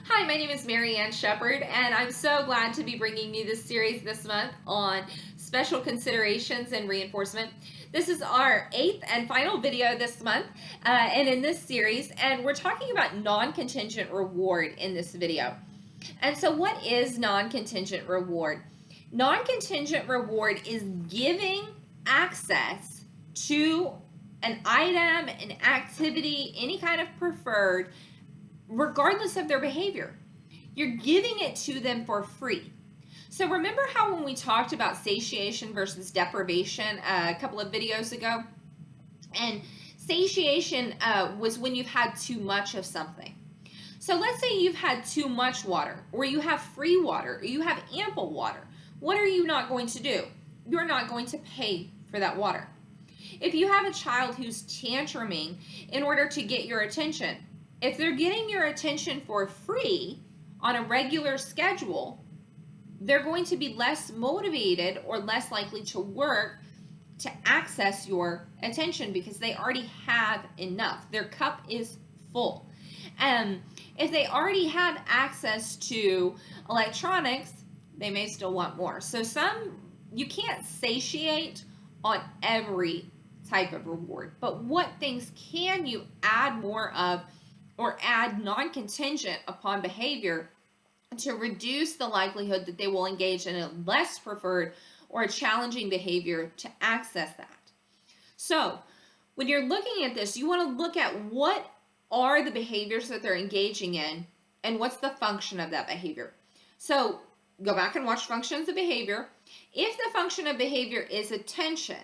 Hi, my name is Mary Ann Shepard, and I'm so glad to be bringing you this series this month on special considerations and reinforcement. This is our 8th and final video this month, and in this series, and we're talking about non-contingent reward in this video. And so what is non-contingent reward? Non-contingent reward is giving access to an item, an activity, any kind of preferred, regardless of their behavior. You're giving it to them for free. So remember how when we talked about satiation versus deprivation a couple of videos ago? And satiation was when you've had too much of something. So let's say you've had too much water, or you have free water, or you have ample water. What are you not going to do? You're not going to pay for that water. If you have a child who's tantruming in order to get your attention, if they're getting your attention for free on a regular schedule, they're going to be less motivated or less likely to work to access your attention because they already have enough. Their cup is full. If they already have access to electronics, they may still want more. So you can't satiate on every type of reward, but what things can you add more of or add non-contingent upon behavior to reduce the likelihood that they will engage in a less preferred or a challenging behavior to access that. So when you're looking at this, you want to look at what are the behaviors that they're engaging in and what's the function of that behavior. So go back and watch functions of behavior. If the function of behavior is attention,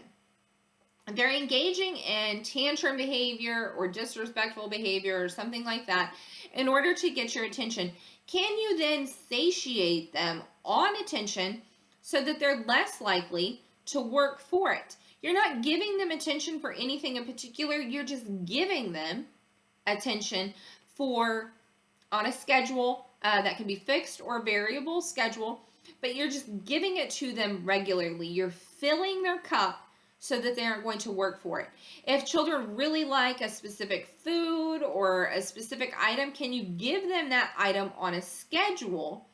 they're engaging in tantrum behavior or disrespectful behavior or something like that in order to get your attention, can you then satiate them on attention so that they're less likely to work for it? You're not giving them attention for anything in particular. You're just giving them attention on a schedule that can be fixed or variable schedule, but you're just giving it to them regularly. You're filling their cup so that they aren't going to work for it. If children really like a specific food or a specific item, can you give them that item on a schedule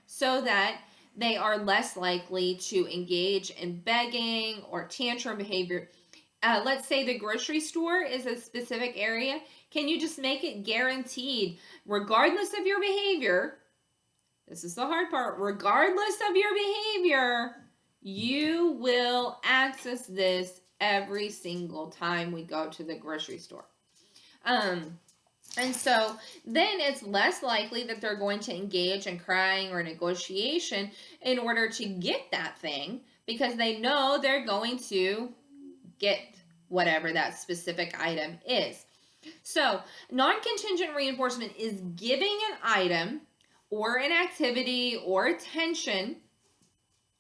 so that they are less likely to engage in begging or tantrum behavior? Let's say the grocery store is a specific area. Can you just make it guaranteed, regardless of your behavior? This is the hard part. Regardless of your behavior, you will access this every single time we go to the grocery store. And so then it's less likely that they're going to engage in crying or negotiation in order to get that thing because they know they're going to get whatever that specific item is. So non-contingent reinforcement is giving an item or an activity or attention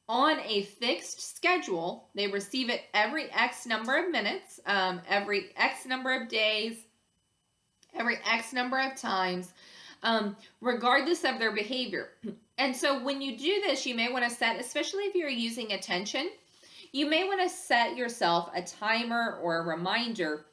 on a fixed schedule. They receive it every X number of minutes, every X number of days, every X number of times, regardless of their behavior. And so when you do this, you may want to set, especially if you're using attention, you may want to set yourself a timer or a reminder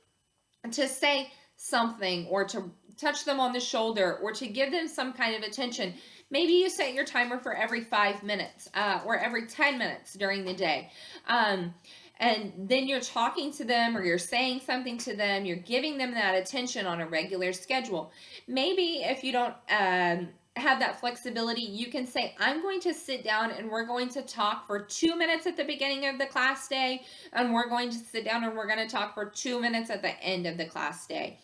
to say something or to touch them on the shoulder or to give them some kind of attention. Maybe you set your timer for every 5 minutes or every 10 minutes during the day. And then you're talking to them or you're saying something to them. You're giving them that attention on a regular schedule. Maybe if you don't have that flexibility, you can say, I'm going to sit down and we're going to talk for 2 minutes at the beginning of the class day. And we're going to sit down and we're going to talk for 2 minutes at the end of the class day.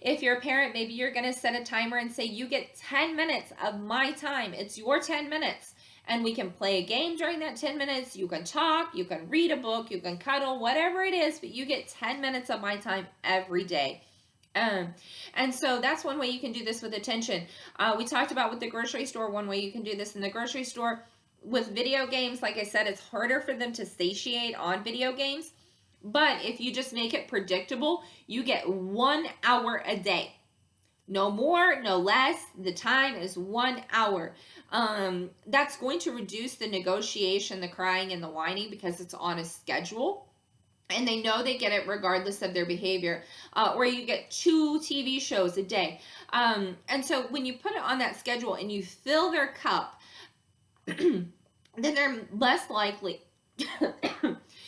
If you're a parent, maybe you're going to set a timer and say, you get 10 minutes of my time. It's your 10 minutes. And we can play a game during that 10 minutes. You can talk, you can read a book, you can cuddle, whatever it is, but you get 10 minutes of my time every day. And so that's one way you can do this with attention. We talked about with the grocery store, one way you can do this in the grocery store. With video games, like I said, it's harder for them to satiate on video games. But if you just make it predictable, you get 1 hour a day. No more, no less. The time is 1 hour. That's going to reduce the negotiation, the crying, and the whining because it's on a schedule. and they know they get it regardless of their behavior, or you get 2 TV shows a day. And so when you put it on that schedule and you fill their cup, then they're less likely,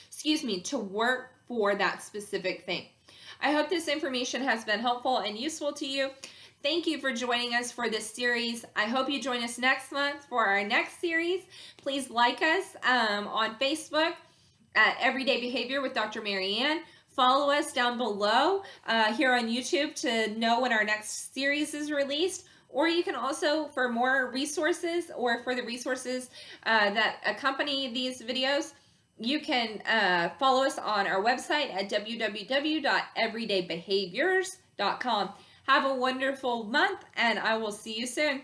excuse me, to work for that specific thing. I hope this information has been helpful and useful to you. Thank you for joining us for this series. I hope you join us next month for our next series. Please like us on Facebook at Everyday Behavior with Dr. Marianne. Follow us down below here on YouTube to know when our next series is released. Or you can also, for more resources or for the resources that accompany these videos, you can follow us on our website at www.everydaybehaviors.com. Have a wonderful month, and I will see you soon.